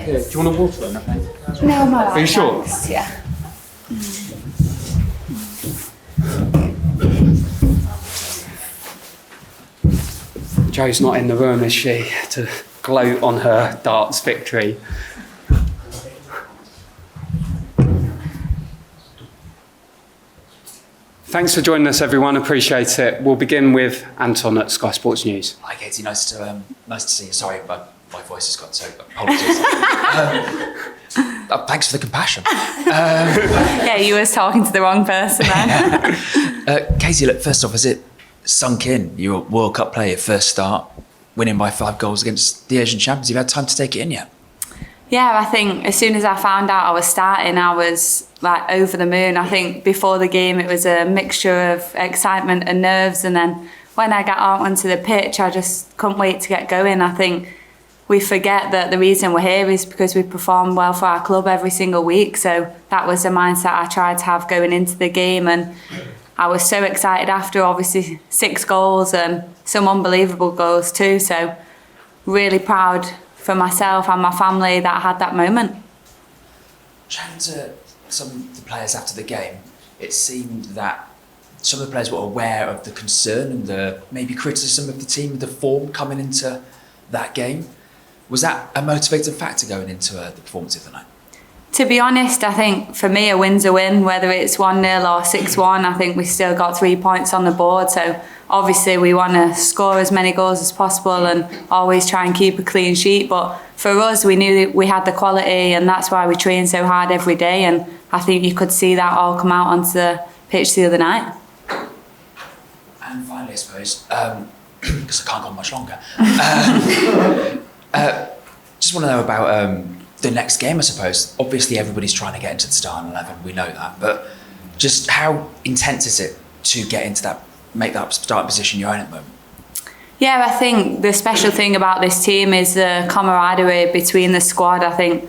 Yeah. Do you want a water or nothing? No, I'm all right. Are you sure? Thanks. Yeah. Jo's not in the room, is she, to gloat on her darts victory? Thanks for joining us, everyone. Appreciate it. We'll begin with Anton at Sky Sports News. Hi, Katie. Nice to see you. Sorry, my voice has got so. Apologies. Thanks for the compassion. Yeah, you was talking to the wrong person then. Katie, look, first off, has it sunk in? You're a World Cup player, your first start, winning by 5 goals against the Asian champions. You've had time to take it in yet? Yeah, I think as soon as I found out I was starting, I was like over the moon. I think before the game it was a mixture of excitement and nerves, and then when I got out onto the pitch I just couldn't wait to get going. I think we forget that the reason we're here is because we perform well for our club every single week, so that was the mindset I tried to have going into the game, and I was so excited after, obviously 6 goals and some unbelievable goals too, so really proud for myself and my family that I had that moment. Chatting to some of the players after the game, it seemed that some of the players were aware of the concern and the maybe criticism of the team, the form coming into that game. Was that a motivating factor going into the performance of the night? To be honest, I think for me a win's a win, whether it's 1-0 or 6-1. I think we still got 3 points on the board, so obviously we want to score as many goals as possible and always try and keep a clean sheet, but for us we knew that we had the quality, and that's why we train so hard every day, and I think you could see that all come out onto the pitch the other night. And finally, I suppose, because I can't go much longer, just want to know about the next game, I suppose. Obviously everybody's trying to get into the starting 11, we know that, but just how intense is it to get into that, make that starting position you're in at the moment? Yeah, I think the special thing about this team is the camaraderie between the squad. I think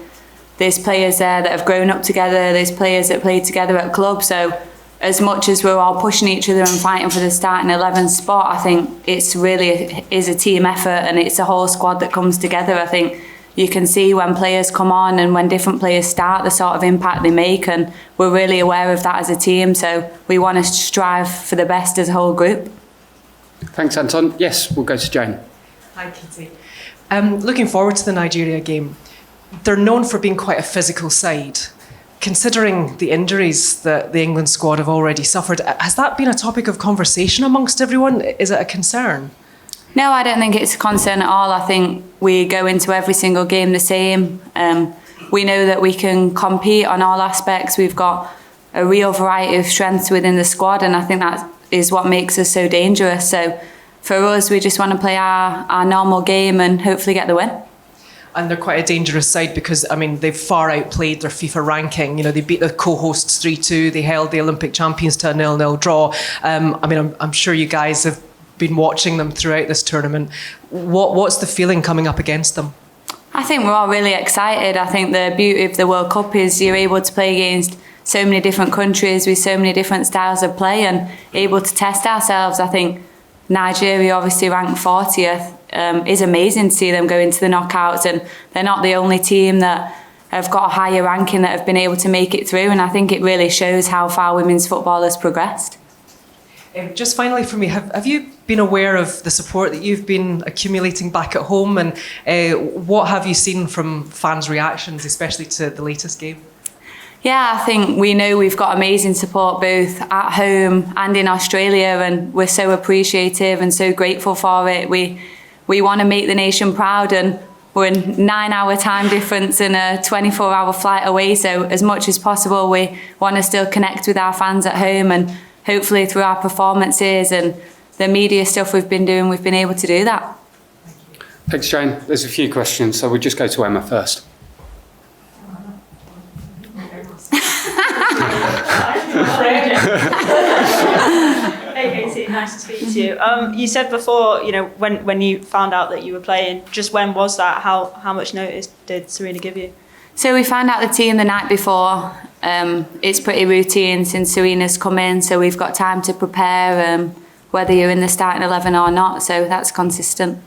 there's players there that have grown up together, there's players that played together at club, so as much as we're all pushing each other and fighting for the starting 11 spot, I think it's really is a team effort, and it's a whole squad that comes together. I think you can see when players come on and when different players start, the sort of impact they make, and we're really aware of that as a team, so we want to strive for the best as a whole group. Thanks, Anton. Yes, we'll go to Jane. Hi, Katie. Looking forward to the Nigeria game. They're known for being quite a physical side. Considering the injuries that the England squad have already suffered, has that been a topic of conversation amongst everyone? Is it a concern? No, I don't think it's a concern at all. I think we go into every single game the same. We know that we can compete on all aspects. We've got a real variety of strengths within the squad, and I think that is what makes us so dangerous. So for us, we just want to play our normal game and hopefully get the win. And they're quite a dangerous side because, I mean, they've far outplayed their FIFA ranking. You know, they beat the co-hosts 3-2. They held the Olympic champions to a 0-0 draw. I'm sure you guys have been watching them throughout this tournament. What's the feeling coming up against them? I think we're all really excited. I think the beauty of the World Cup is you're able to play against so many different countries with so many different styles of play and able to test ourselves. I think Nigeria, obviously ranked 40th, is amazing to see them go into the knockouts, and they're not the only team that have got a higher ranking that have been able to make it through, and I think it really shows how far women's football has progressed. Just finally for me, have you been aware of the support that you've been accumulating back at home, and what have you seen from fans' reactions, especially to the latest game? Yeah, I think we know we've got amazing support both at home and in Australia, and we're so appreciative and so grateful for it. We want to make the nation proud, and we're in 9-hour time difference and a 24-hour flight away, so as much as possible we want to still connect with our fans at home, and hopefully through our performances and the media stuff we've been doing, we've been able to do that. Thanks, Jane. There's a few questions, so we'll just go to Emma first. Hey Katie, nice to speak to you. You said before, you know, when you found out that you were playing, just when was that? How much notice did Serena give you? So we found out the team the night before. It's pretty routine since Serena's come in, so we've got time to prepare, whether you're in the starting 11 or not, so that's consistent.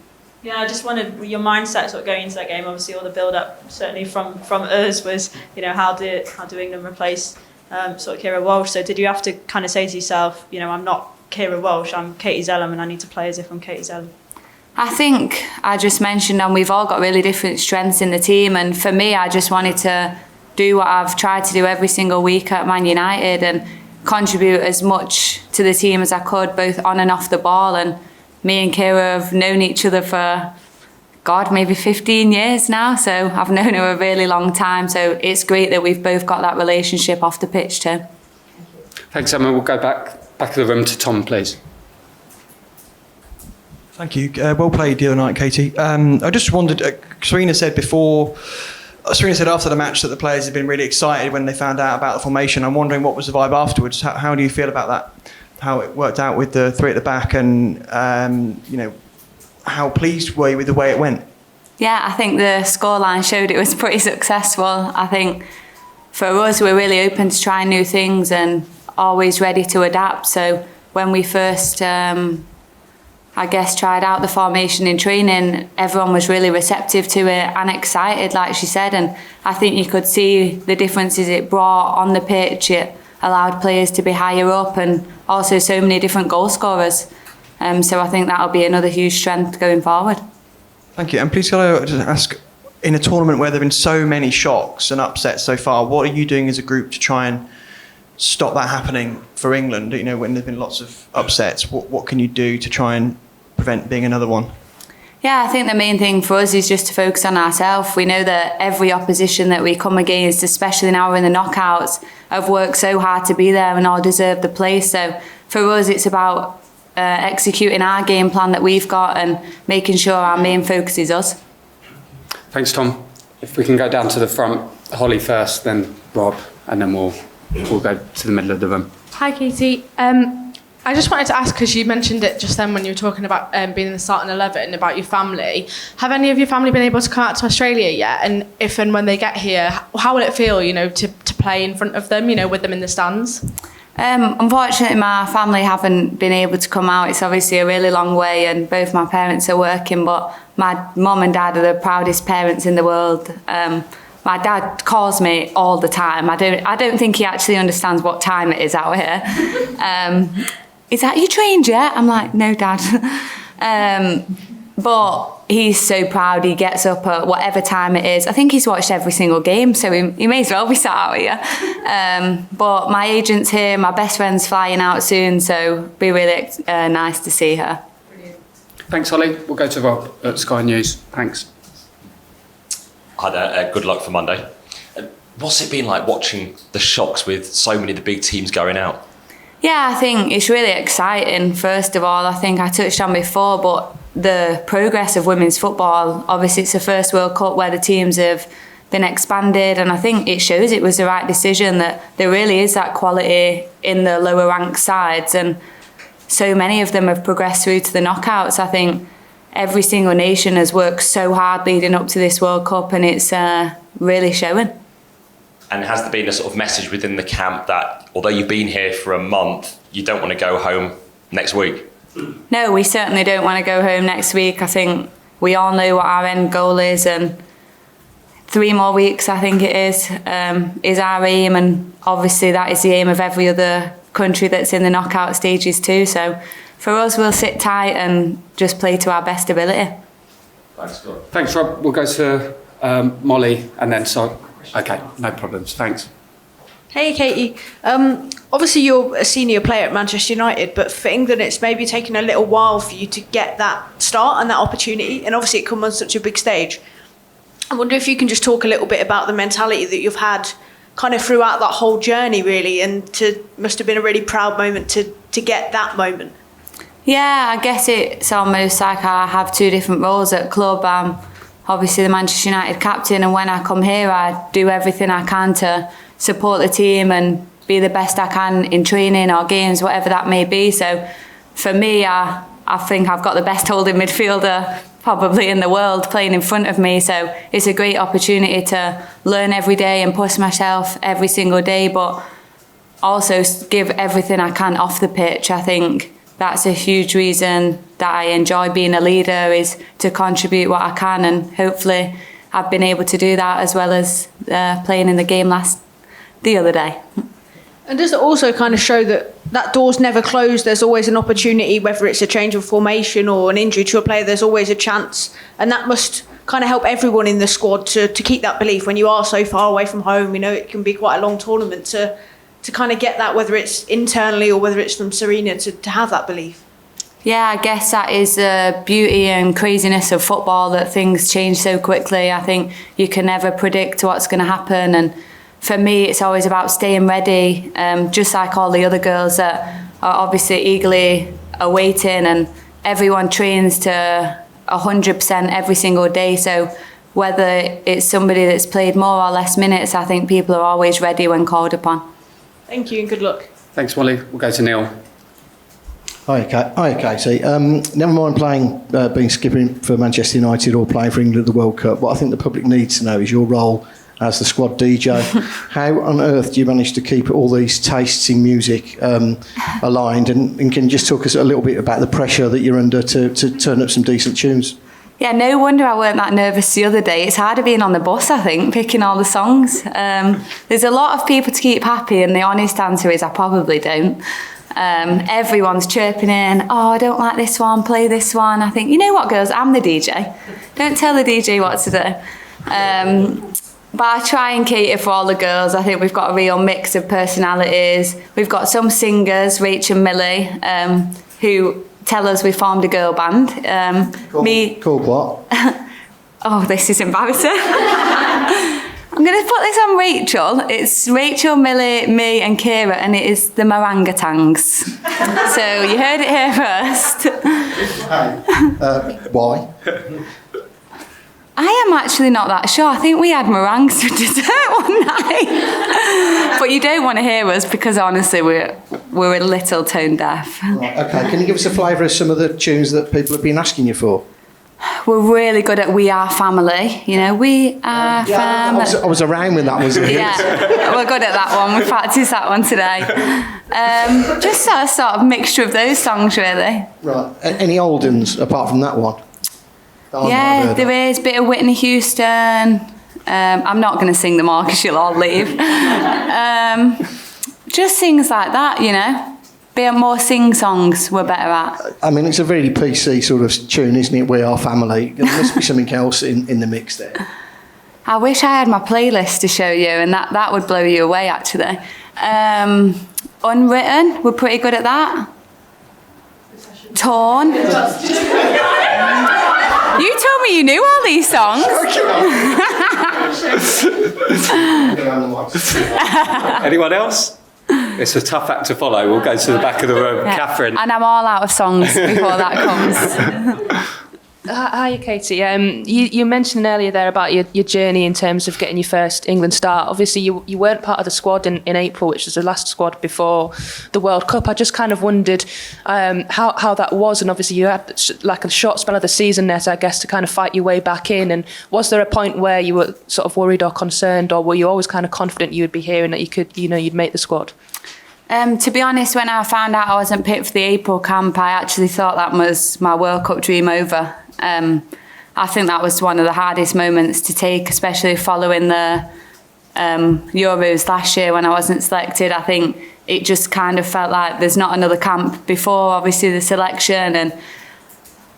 Yeah, I just wondered your mindset sort of going into that game. Obviously, all the build-up, certainly from us, was how do England replace sort of Kira Walsh? So did you have to kind of say to yourself, I'm not Kira Walsh, I'm Katie Zelem, and I need to play as if I'm Katie Zelem? I think I just mentioned, and we've all got really different strengths in the team, and for me, I just wanted to do what I've tried to do every single week at Man United and contribute as much to the team as I could, both on and off the ball. And me and Kira have known each other for, maybe 15 years now. So I've known her a really long time. So it's great that we've both got that relationship off the pitch too. Thanks, Emma. We'll go back of the room to Tom, please. Thank you. Well played the other night, Katie. I just wondered, Serena said after the match that the players had been really excited when they found out about the formation. I'm wondering what was the vibe afterwards. How do you feel about that? How it worked out with the three at the back, and how pleased were you with the way it went? Yeah, I think the scoreline showed it was pretty successful. I think for us, we're really open to trying new things and always ready to adapt. So when we first, tried out the formation in training, everyone was really receptive to it and excited, like she said. And I think you could see the differences it brought on the pitch. It allowed players to be higher up, and also so many different goal scorers. So I think that'll be another huge strength going forward. Thank you. And please, can I just ask, in a tournament where there have been so many shocks and upsets so far, what are you doing as a group to try and stop that happening for England? When there've been lots of upsets, what can you do to try and prevent being another one? Yeah, I think the main thing for us is just to focus on ourselves. We know that every opposition that we come against, especially now we're in the knockouts, have worked so hard to be there and all deserve the place. So for us, it's about executing our game plan that we've got and making sure our main focus is us. Thanks, Tom. If we can go down to the front, Holly first, then Rob, and then we'll go to the middle of the room. Hi, Katie. I just wanted to ask, because you mentioned it just then when you were talking about being in the starting 11, about your family. Have any of your family been able to come out to Australia yet? And if and when they get here, how will it feel, to play in front of them, with them in the stands? Unfortunately, my family haven't been able to come out. It's obviously a really long way, and both my parents are working, but my mum and dad are the proudest parents in the world. My dad calls me all the time. I don't think he actually understands what time it is out here. Is that you trained yet? I'm like, no, Dad. But he's so proud. He gets up at whatever time it is. I think he's watched every single game, so he may as well be sat out here. But my agent's here. My best friend's flying out soon, so it'll be really nice to see her. Brilliant. Thanks, Holly. We'll go to Rob at Sky News. Thanks. Hi there. Good luck for Monday. What's it been like watching the shocks with so many of the big teams going out? Yeah, I think it's really exciting. First of all, I think I touched on before, but the progress of women's football, obviously it's the first World Cup where the teams have been expanded, and I think it shows it was the right decision, that there really is that quality in the lower ranked sides, and so many of them have progressed through to the knockouts. I think every single nation has worked so hard leading up to this World Cup, and it's really showing. And has there been a sort of message within the camp that although you've been here for a month, you don't want to go home next week? No, we certainly don't want to go home next week. I think we all know what our end goal is, and 3 more weeks, I think it is our aim, and obviously that is the aim of every other country that's in the knockout stages too. So for us, we'll sit tight and just play to our best ability. Thanks, God. Thanks, Rob. We'll go to Molly and then Okay, no problems. Thanks. Hey, Katie. Obviously, you're a senior player at Manchester United, but for England, it's maybe taken a little while for you to get that start and that opportunity, and obviously it comes on such a big stage. I wonder if you can just talk a little bit about the mentality that you've had kind of throughout that whole journey, really, and must have been a really proud moment to get that moment. Yeah, I guess it's almost like I have 2 different roles at club. I'm obviously the Manchester United captain, and when I come here, I do everything I can to support the team and be the best I can in training or games, whatever that may be. So for me, I think I've got the best holding midfielder probably in the world playing in front of me. So it's a great opportunity to learn every day and push myself every single day, but also give everything I can off the pitch. I think that's a huge reason that I enjoy being a leader, is to contribute what I can, and hopefully I've been able to do that as well as playing in the game the other day. And does it also kind of show that door's never closed? There's always an opportunity, whether it's a change of formation or an injury to a player, there's always a chance. And that must kind of help everyone in the squad to keep that belief when you are so far away from home. You know, it can be quite a long tournament to kind of get that, whether it's internally or whether it's from Serena, to have that belief. Yeah, I guess that is the beauty and craziness of football, that things change so quickly. I think you can never predict what's going to happen, and for me it's always about staying ready, just like all the other girls that are obviously eagerly awaiting, and everyone trains to 100% every single day. So whether it's somebody that's played more or less minutes, I think people are always ready when called upon. Thank you and good luck. Thanks, Molly. We'll go to Neil. Hi, Katie. Never mind being skipping for Manchester United or playing for England at the World Cup. What I think the public needs to know is your role as the squad DJ. How on earth do you manage to keep all these tastes in music aligned? And can you just talk us a little bit about the pressure that you're under to turn up some decent tunes? Yeah, no wonder I weren't that nervous the other day. It's harder being on the bus, I think, picking all the songs. There's a lot of people to keep happy, and the honest answer is I probably don't. Everyone's chirping in, oh, I don't like this one, play this one. I think, you know what, girls, I'm the DJ. Don't tell the DJ what to do. But I try and cater for all the girls. I think we've got a real mix of personalities. We've got some singers, Rachel and Millie, who tell us we formed a girl band. Called what? Oh, this is embarrassing. I'm going to put this on Rachel. It's Rachel, Millie, me and Kira, and it is the Marangatangs. So you heard it here first. Why? I am actually not that sure. I think we had meringues for dessert one night. But you don't want to hear us because honestly we're a little tone deaf. Right, okay, can you give us a flavour of some of the tunes that people have been asking you for? We're really good at We Are Family. You know, We Are Family. I was around when that was a hit. Yeah, we're good at that one. We practiced that one today. Just a sort of mixture of those songs, really. Right. Any old ones apart from that one? Yeah, there is a bit of Whitney Houston. I'm not going to sing them all because you'll all leave. Just things like that, you know. Bit more sing songs we're better at. I mean, it's a really PC sort of tune, isn't it? We Are Family. There must be something else in the mix there. I wish I had my playlist to show you, and that would blow you away, actually. Unwritten, we're pretty good at that. Torn. You told me you knew all these songs. Anyone else? It's a tough act to follow. We'll go to the back of the room. Yeah. Catherine. And I'm all out of songs before that comes. Hi, Katie. You mentioned earlier there about your journey in terms of getting your first England start. Obviously, you weren't part of the squad in April, which was the last squad before the World Cup. I just kind of wondered how that was, and obviously you had like a short spell of the season there, so I guess, to kind of fight your way back in. And was there a point where you were sort of worried or concerned, or were you always kind of confident you would be here and that you could, you'd make the squad? To be honest, when I found out I wasn't picked for the April camp, I actually thought that was my World Cup dream over. I think that was one of the hardest moments to take, especially following the Euros last year when I wasn't selected. I think it just kind of felt like there's not another camp before, obviously, the selection. And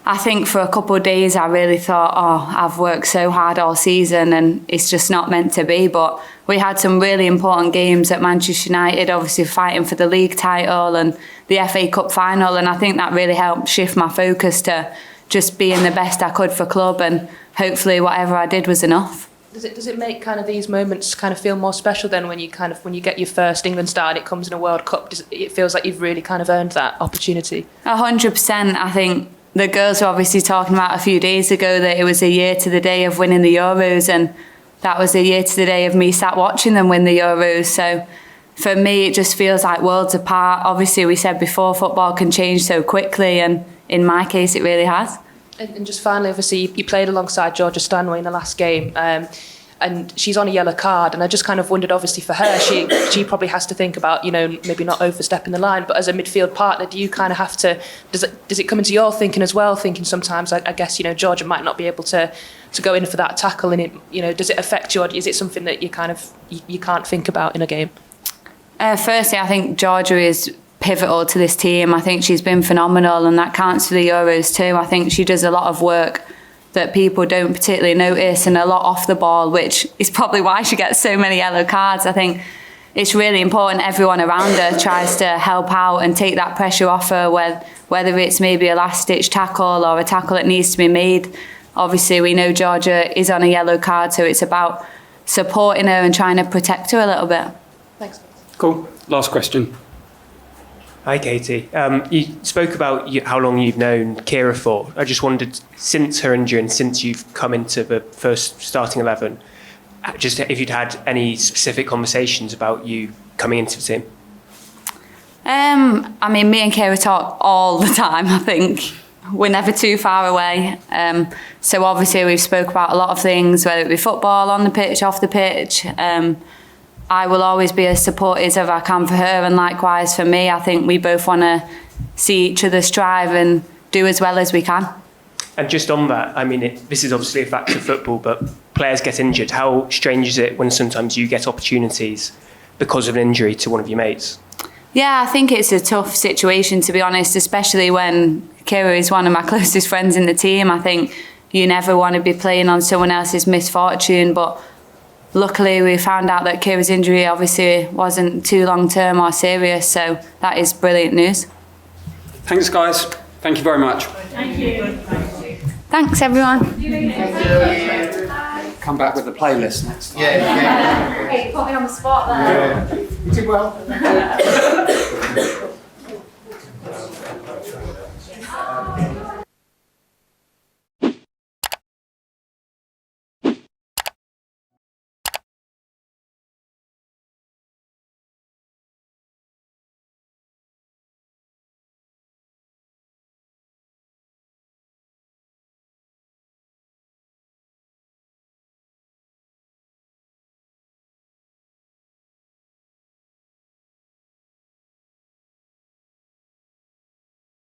I think for a couple of days I really thought, I've worked so hard all season and it's just not meant to be. But we had some really important games at Manchester United, obviously fighting for the league title and the FA Cup final. And I think that really helped shift my focus to just being the best I could for club, and hopefully whatever I did was enough. Does it make kind of these moments kind of feel more special then when you get your first England start and it comes in a World Cup? It feels like you've really kind of earned that opportunity? 100%. I think the girls were obviously talking about a few days ago that it was a year to the day of winning the Euros, and that was a year to the day of me sat watching them win the Euros. So for me, it just feels like worlds apart. Obviously, we said before, football can change so quickly, and in my case, it really has. And just finally, obviously, you played alongside Georgia Stanway in the last game. and she's on a yellow card, and I just kind of wondered, obviously for her, she probably has to think about, maybe not overstepping the line, but as a midfield partner, do you kind of have to, does it come into your thinking as well, thinking sometimes, I guess, Georgia might not be able to go in for that tackle, and it, does it affect you, or is it something that you can't think about in a game? Firstly, I think Georgia is pivotal to this team. I think she's been phenomenal, and that counts for the Euros too. I think she does a lot of work that people don't particularly notice, and a lot off the ball, which is probably why she gets so many yellow cards. I think it's really important everyone around her tries to help out and take that pressure off her, whether it's maybe a last-ditch tackle or a tackle that needs to be made. Obviously, we know Georgia is on a yellow card, so it's about supporting her and trying to protect her a little bit. Thanks. Cool. Last question. Hi, Katie. You spoke about how long you've known Kira for. I just wondered, since her injury and since you've come into the first starting 11, just if you'd had any specific conversations about you coming into the team. I mean, me and Kira talk all the time, I think. We're never too far away. So obviously we've spoke about a lot of things, whether it be football, on the pitch, off the pitch. I will always be as supportive as I can for her, and likewise for me. I think we both want to see each other strive and do as well as we can. And just on that, I mean, this is obviously a fact of football, but players get injured. How strange is it when sometimes you get opportunities because of an injury to one of your mates? Yeah, I think it's a tough situation, to be honest, especially when Kira is one of my closest friends in the team. I think you never want to be playing on someone else's misfortune, but luckily we found out that Kira's injury obviously wasn't too long-term or serious, so that is brilliant news. Thanks, guys. Thank you very much. Thank you. Thanks, everyone. Come back with the playlist next time. Hey, put me on the spot there. You did well.